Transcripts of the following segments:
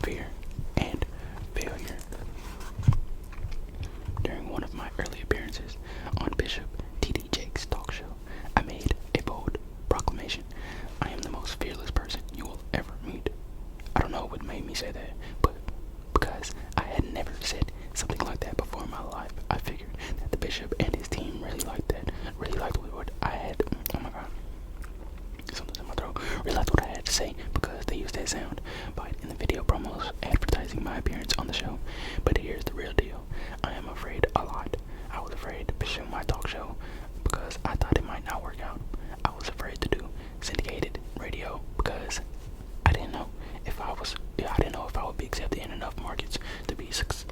fear, and failure. During one of my early appearances on Bishop T.D. Jakes' talk show, I made a bold proclamation. I am the most fearless person you will ever meet. I don't know what made me say that, but because I had never said something like that before in my life, I figured that the bishop and his team really liked that, really liked what I had. Oh my god, something's in my throat. Really liked what I had to say because they used that sound bite in the video promos advertising my appearance on the show. But here's the real deal. I am afraid a lot. I was afraid to pursue my talk show because I thought it might not work out. I was afraid to do syndicated radio because I didn't know if I would be accepted in enough markets to be stop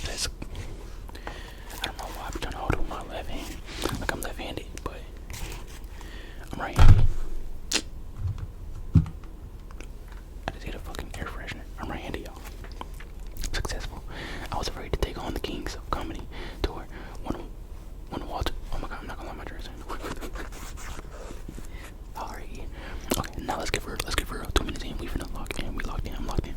that. I don't know why I'm trying to hold it with my left hand. Like I'm left-handed, but I'm right-handed. I just hit a fucking air freshener. I'm right-handed, y'all. Successful. I was afraid to take on the Kings of Comedy tour when Walter. Oh my god, I'm not gonna let my dress in. Alright. Okay, now let's get for 2 minutes in. We finna lock in. We locked in. I'm locked in.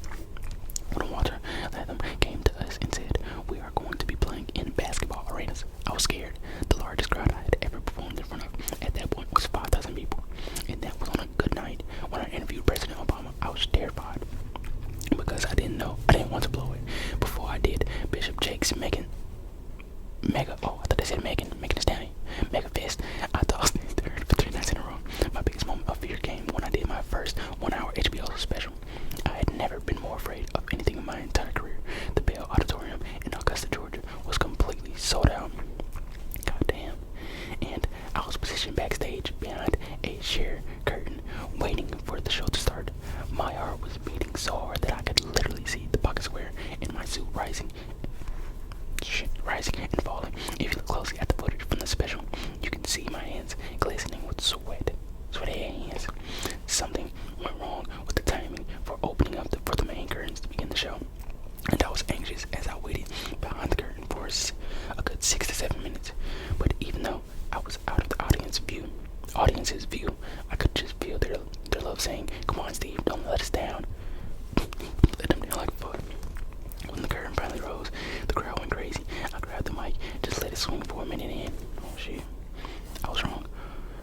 When Walter Latham came to us and said, "We are going to be playing in basketball arenas," I was scared. The largest crowd I had ever performed in front of at that point was 5,000 people. And that was on a good night. When I interviewed President Obama, I was terrified because I didn't want to blow it. Before I did, Bishop Jakes Megan Thee Stallion, Mega Fest. I thought I was third for 3 nights in a row. My biggest moment of fear came when I did my first 1-hour HBO special. I had never been more afraid of anything in my entire career. The Bell Auditorium in Augusta, Georgia was completely sold out. Goddamn. And I was positioned backstage behind a sheer curtain, waiting for the show to start. My heart was beating so hard that I could literally see the pocket square in my suit rising and falling. If you look closely at the footage from the special, you can see my hands glistening with sweat. Sweaty hands. Something went wrong with the timing for opening up for the main curtains to begin the show, and I was anxious as I waited behind the curtain for a good 6 to 7 minutes. But even though I was out of the audience's view, I could just feel their love saying, "Come on, Steve, don't let us down." Let them down like fuck. When the curtain finally rose, the crowd went crazy. I grabbed the mic, just let it swing for a minute in. Oh shit, I was wrong.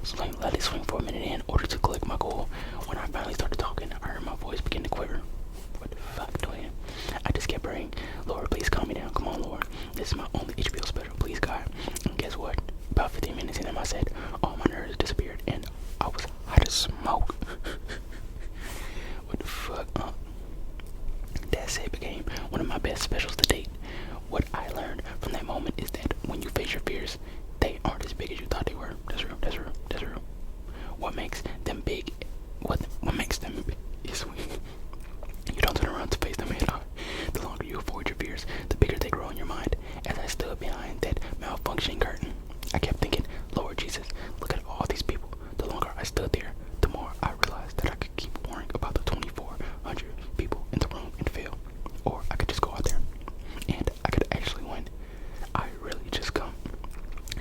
So let it swing for a minute in order to collect my goal. When I finally started talking, I heard my voice begin to quiver. What the fuck, Dwayne? I just kept praying, "Lord, please calm me down. Come on, Lord. This is my only HBO special. Please, God." And guess what? About 15 minutes in, I said, all my nerves disappeared, and I was hot as smoke. What the fuck? That set became one of my best specials to date. What I learned from that moment is that when you face your fears, they aren't as big as you thought they were. That's real. That's real. That's real. What makes them big? What makes them big is when you don't turn around to face them head on. The longer you avoid your fears, the bigger they grow in your mind. As I stood behind that malfunctioning curtain, I kept thinking, "Lord Jesus, look at all these people." The longer I stood there, the more I realized that I could keep worrying about the 2,400 people in the room and fail, or I could just go out there and I could actually win.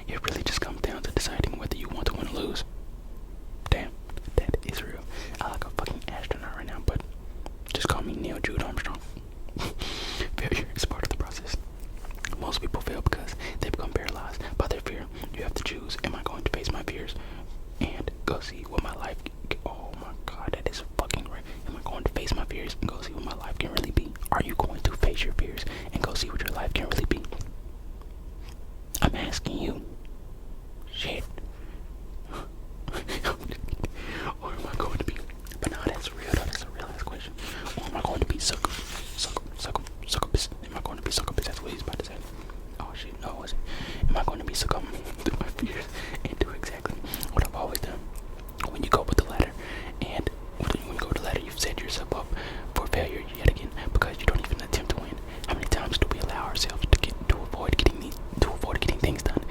It really just comes down to deciding whether you want to win or lose. Damn, that is real. I like a fucking astronaut right now, but just call me Neil Jude Armstrong. Failure is part of the process. Most people fail because they become paralyzed by their fear. You have to choose: am I going to face my fears and go see what my life? Oh my god, that is fucking right. Am I going to face my fears and go see what my life can really be? Are you going to face your fears and go see what your life can really be? I'm asking you. Shit. Or am I going to be? But no, that's real. That's a real ass question. Or am I going to be succubus? Am I going to be succubus? That's what he's about to say. Oh shit, no, it wasn't. Am I going to be succumbed to my fears and do exactly what I've always done? When you go with the ladder, and when you go with the ladder, you've set yourself up for failure yet again because you don't even attempt to win. How many times do we allow ourselves to avoid getting things done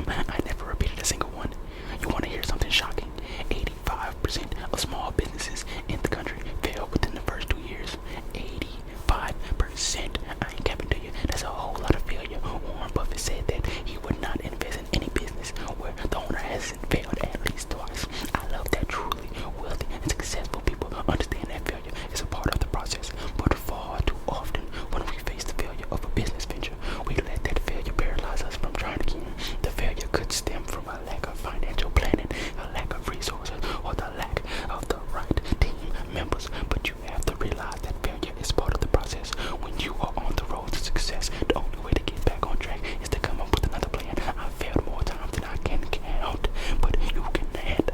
time, I never repeated a single one. You want to hear something shocking? 85% of small businesses in the country fail within the first 2 years. 85%. I ain't capping to you. That's a whole lot of failure. Warren Buffett said that he would not invest in any business where the owner hasn't failed at least twice. I love that truly wealthy and successful people understand that failure is a part of the process. But far too often, when we face the failure of a business venture, we let that failure paralyze us from trying again. The failure could stem from a lack of financial planning, a lack of resources, or the lack of the right team members. But you have to realize that failure is part of the process. When you are on the road to success, the only way to get back on track is to come up with another plan. I failed more times than I can count, but you can't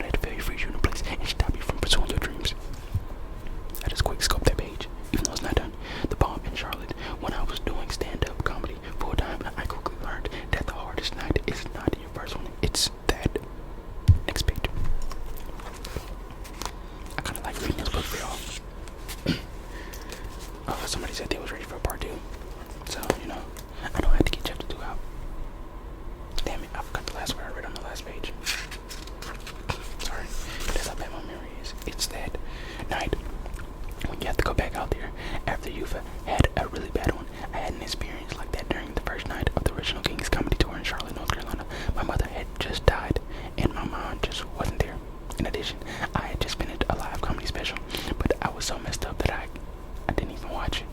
let failure freeze you in place and stop you from pursuing your dreams. I just quick scope that page, even though it's not done. The bomb in Charlotte. When I was doing stand-up comedy full time, I quickly learned that the hardest night is not your first one. It's that next page. I kind of like reading this book for y'all. Somebody said they was ready for part 2. So, I don't have to get chapter 2 out. Damn it, I forgot the last word I read on the last page. Sorry, that's how bad my memory is. It's that night when you have to go back out there after you've had a really bad one. I had an experience like that during the first night of the original King's Comedy Tour in Charlotte, North Carolina. My mother had just died, and my mom just wasn't there. In addition, I had just finished a live comedy special, but I was so messed up that I didn't even watch it.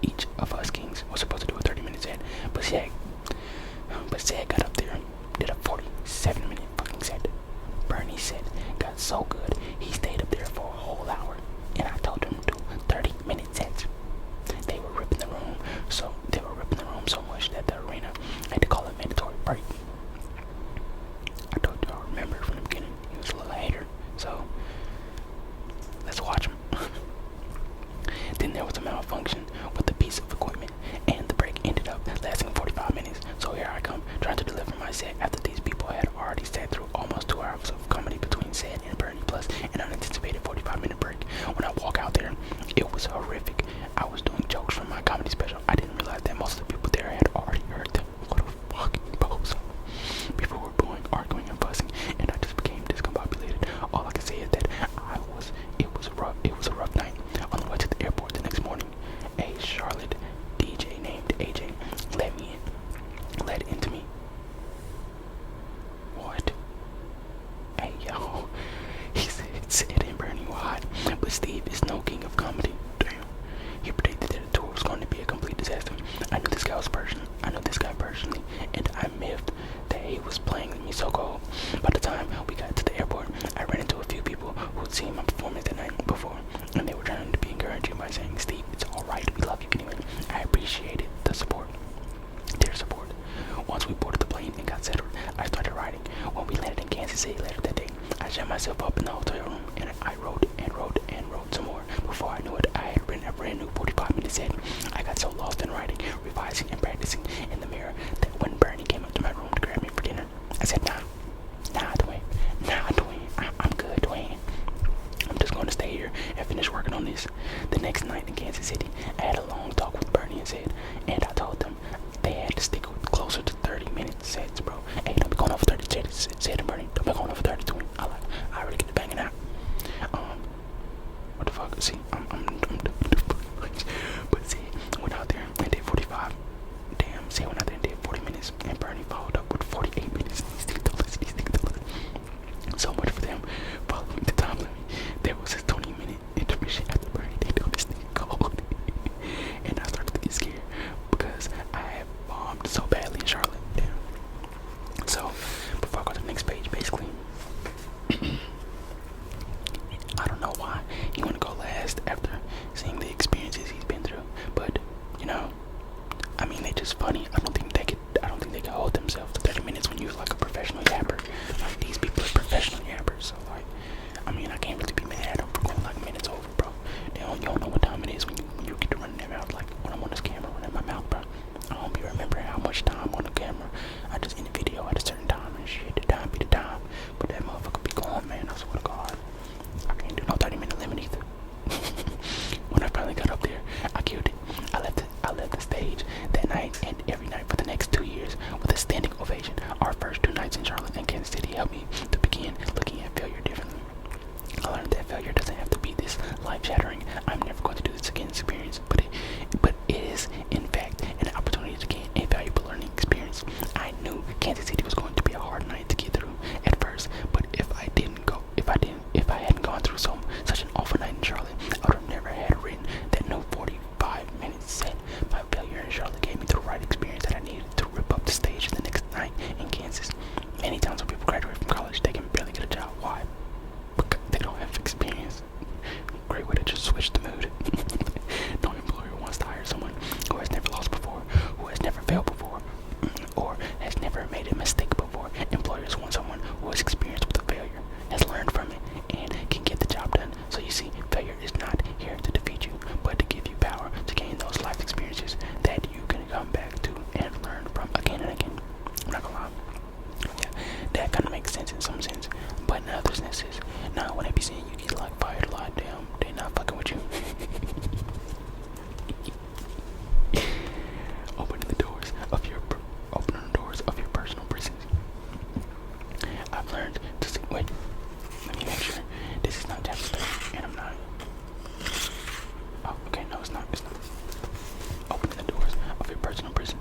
Each of us Kings was supposed to do a 30-minute set, but Zach got up there, did a 47-minute fucking set. Bernie's set got so good, he stayed up there for a whole hour, and I told him to do 30-minute sets. They were ripping the room so much that the arena had to call a mandatory break. I told y'all, remember from the beginning, he was a little hater, so let's watch him. Then there was a malfunction with the piece of equipment, and the break ended up lasting 45 minutes. So here I come, trying to deliver my set after these people had already sat through almost 2 hours of comedy between Zed and Bernie, plus an unanticipated 45-minute break. When I walk out there, it was horrific. I was doing jokes from my comedy special. I didn't realize that most of the people there had already heard them. What a fucking bozo. People were booing, arguing, and fussing, and I just became discombobulated. All I can say is that it was a rough night. On the way to the airport the next morning, a Charlotte DJ named AJ led into me. What? Hey yo, he said Sid and Bernie were hot, but Steve is no king of comedy. Damn. He predicted that the tour was going to be a complete disaster. I knew this guy personally, and I miffed that he was playing me so cold. By the time we got to the airport, I ran into a few people who'd seen my performance the night before, and they were trying to be encouraging by saying, "Steve, it's alright, we love you anyway." I appreciated their support. Once we boarded the plane and got settled, I started writing. When we landed in Kansas City later that day, I shut myself up in the hotel room, and I wrote some more. Before I knew it, I had written a brand new 45-minute set. I got so lost in writing, revising, and practicing in the mirror that when Bernie came up to my room to grab me for dinner, I said, Dwayne, I'm good, Dwayne. I'm just going to stay here and finish working on this. The next night in Kansas City, I had a long talk with Bernie and Zed, and I told them they had to stick with closer to 30-minute sets, bro. Hey, don't be going over 30 sets, Zed and Bernie. Don't be going over 30 to me. I already get the banging out. What the fuck? See, I'm but see, went out there and did 45. Damn, see, went out there and did 40 minutes, and Bernie followed up with 48 minutes. These niggas. So much for them following the time limit. There was a 20-minute intermission after Bernie. They know this nigga cold. And I started to get scared because I had bombed so badly in Charlotte. Damn. So, before I go to the next page, basically, I don't know why he want to go last after seeing the experiences he's been through, but I mean, they just funny. I don't think they could hold themselves to 30 minutes when you're like a professional yapper. Like, these people are professional yappers, so like, I mean, I can't really be mad at them for going like minutes over, bro. You don't know what time it is when you get to running their mouth. Like, when I'm on this camera running my mouth, bro, I don't be remembering how much time on the camera. I just end the video at a certain time and shit. The time be the time, but that motherfucker be going, man. I swear to God, I can't do no 30-minute limit either. When I finally got up there, I killed it. I left the stage that night and every night for the next years with a standing ovation. Our first 2 nights in Charlotte and Kansas City helped me to begin looking at failure differently. I learned that failure doesn't have to be this life-shattering, I'm never going to do this again experience, but it is, in fact, an opportunity to gain a valuable learning experience. I knew Kansas City was going to be a hard night to get through at first, but if I hadn't gone through such an awful night in Charlotte, I would have never had written that no 45 minutes set. My failure in Charlotte gave me the right experience that I needed to rip up the stage the next night in Kansas. Many times when people graduate from college, they can barely get a job. Why? Because they don't have experience. Great way to just switch the mood. No employer wants to hire someone who has never lost before, who has never failed before, or has never made a mistake before. Employers want someone who has experienced with a failure, has learned from it, and can get the job done. So you see, failure is not here to defeat you, but to give you power to gain those life experiences that you can come back to and learn from again and again. I'm not gonna lie. Yeah, that kind of makes sense in some sense, but in other senses, now when they be saying you get like fired a lot, damn, they not fucking with you. Opening the doors of your personal prisons. I've learned to see. Wait, let me make sure this is not chapter 3, and I'm not. Oh, okay, no, it's not. It's not. Opening the doors of your personal prison.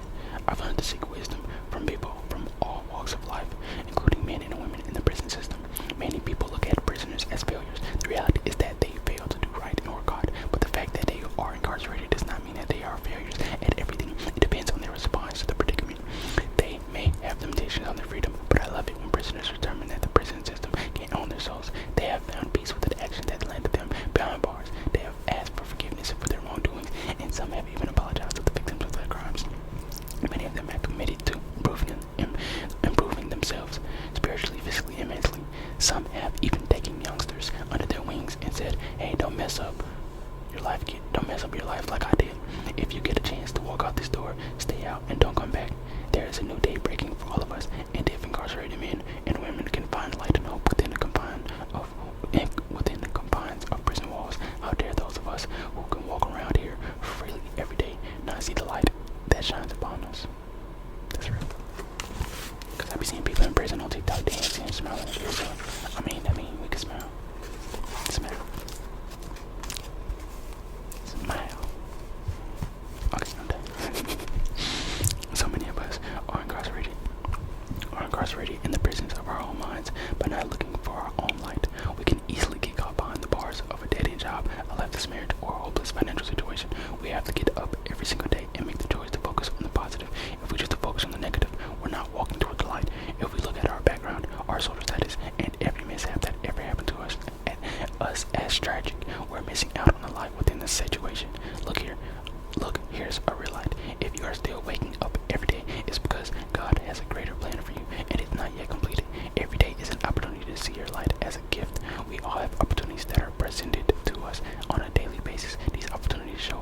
I've learned to seek wisdom from people from all walks of life, including men and women in the prison system. Many people look at prisoners as failures. The reality is that they fail to do right and work hard, but the fact that they are incarcerated does not mean that they are failures at everything. It depends on their response to the predicament. They may have limitations on their freedom, but I love it when prisoners determine that the prison system can't own their souls. They have found peace with the action that landed them behind bars. They have asked for forgiveness for their wrongdoings, and some have even apologized to the victims of their crimes. Many of them have committed to improving themselves spiritually, physically, and mentally. Some have even taken youngsters under their wings and said, "Hey, don't mess up your life. Don't mess up your life like I did. If you get a chance to walk out this door, stay out and don't come back. There is a new day breaking for all of us, and if incarcerated men and women can find light and hope within the confines of prison walls, how dare those of us who can walk around here freely every day not see the light that shines upon us." That's real. Cause I be seeing people in prison on TikTok dancing and smiling and shit. So I mean, we can smile. Smile. Smile. Okay, I'm done. So many of us are incarcerated in the prisons of our own minds by not looking for our own light. We can easily get caught behind the bars of a dead-end job, a lifeless marriage, or a hopeless financial situation. We have to get up every single day and make the choice to focus on the positive. If we choose to focus on the negative, we're not walking toward the light. If we look at our background, our social status, and every mishap that ever happened to us as tragic, we're missing out on the light within the situation. Here's a real light. If you are still waking up every day, it's because God has a greater plan for you, and it's not yet completed. Every day is an opportunity to see your light as a gift. We all have opportunities that are presented to us on a daily basis. These opportunities show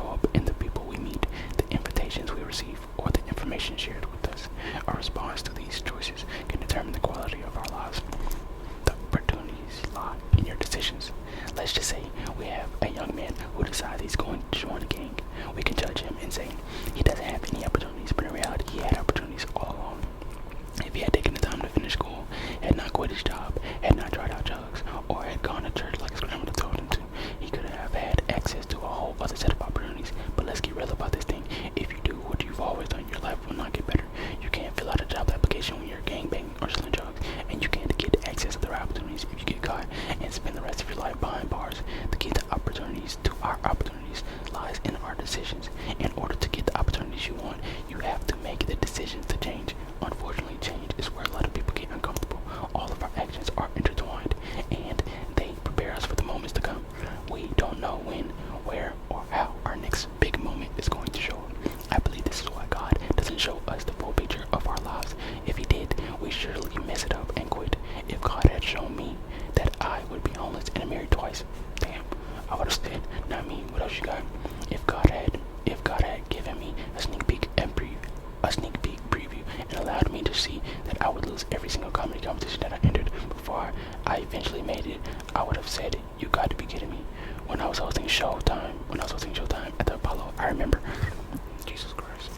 up in the people we meet, the invitations we receive, or the information shared with us. Our response to these choices can determine the quality of our lives. The opportunities lie in your decisions. Let's just say we have a young man who decides he's going to join a gang. We can judge him and say he doesn't have any opportunities, but in reality he had opportunities all along. If he had taken the time to finish school, had not quit his job, had not tried out drugs, or had gone to church like his grandmother told him to, he could have had access to a whole other set of opportunities. But let's get real about this thing. If you do what you've always done, your life will not get better. You can't fill out a job application when you're gangbanging or selling drugs, and you can't get access to the right opportunities if you get caught and spend the rest of your life behind bars. The key to our opportunities lies in our decisions. In order to get the opportunities you want, you have to make the decisions to change. Unfortunately, change is where a lot of people get uncomfortable. All of our actions are intertwined, and they prepare us for the moments to come. We don't know when, where, or how our next big moment is going to show up. I believe this is why God doesn't show us the full picture of our lives. If he did, we surely mess it up and quit. If God had shown me that I would be homeless and married twice, damn, I would have said, not me, what else you got? If God had given me a sneak peek preview and allowed me to see that I would lose every single comedy competition that I entered before I eventually made it, I would have said, you got to be kidding me. When I was hosting Showtime at the Apollo, I remember, Jesus Christ.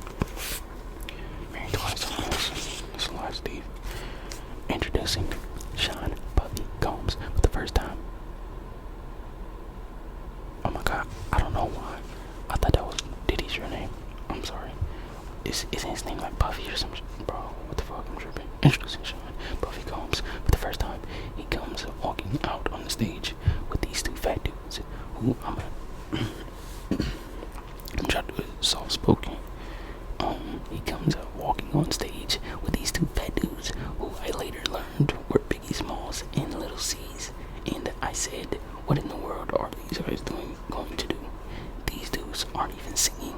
Isn't his name like Buffy or something? Bro, what the fuck? I'm tripping. Introducing Sean. Buffy comes for the first time. He comes walking out on the stage with these two fat dudes who I'm trying to do it soft spoken. He comes out walking on stage with these two fat dudes who I later learned were Biggie Smalls and Little C's. And I said, what in the world are these guys going to do? These dudes aren't even singing.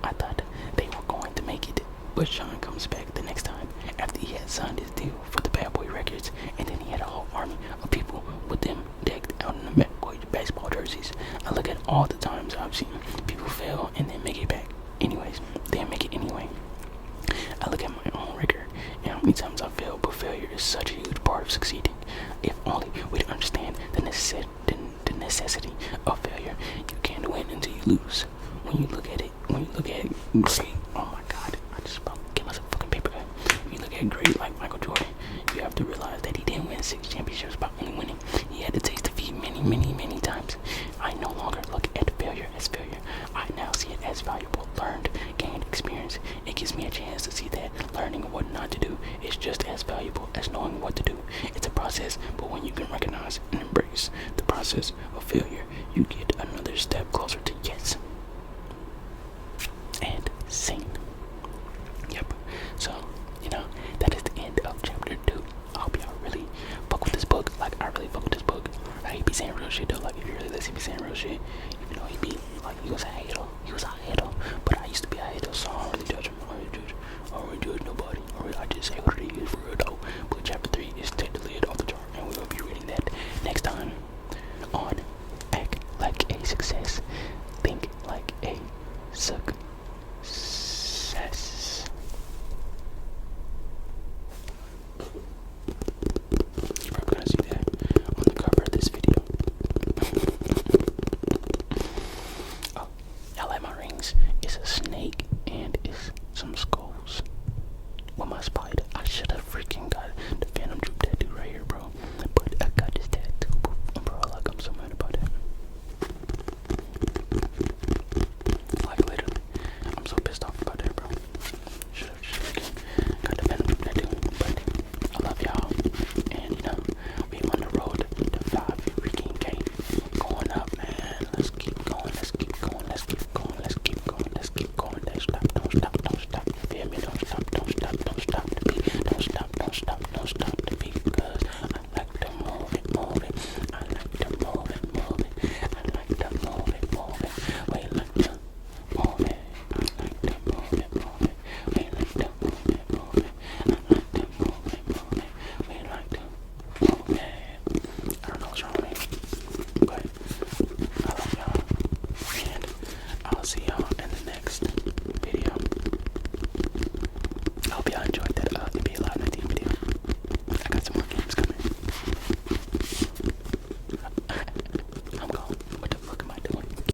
I thought they were going to make it. But Sean comes back the next time after he had signed his deal for the Bad Boy Records, and then he had a whole army of people with them decked out in the Bad Boy basketball jerseys. I look at all the times I've seen people fail and then make it back. Anyways, they make it anyway. I look at my own record and how many times I failed, but failure is such a huge part of succeeding. If only we'd understand the necessity of failure. You can't win until you lose. When you look at great, oh my god, I just about get myself a fucking paper cut. When you look at great like Michael Jordan, you have to realize that he didn't win 6 championships by only winning. He had to taste defeat many times. I no longer look at failure as failure. I now see it as valuable, learned, gained experience. It gives me a chance to see that learning what not to do is just as valuable as knowing what to do. It's a process, but when you can recognize and embrace the process of failure, you get another step closer to yes. And sing. Yep. So, that is the end of chapter 2. I hope y'all really fuck with this book. Like, I really fuck with this book. Like, he be saying real shit though. Like, if you really listen, he be saying real shit. Even though he be, like, he was a hater. But I used to be a hater, so I don't really judge him. I don't really judge nobody. I just say what it is for real though. But chapter 3 is technically off the chart, and we will be reading that next time on Act Like a Success. Think like a success. You're probably gonna see that on the cover of this video. Oh, I like my rings. It's a snake and it's some skulls.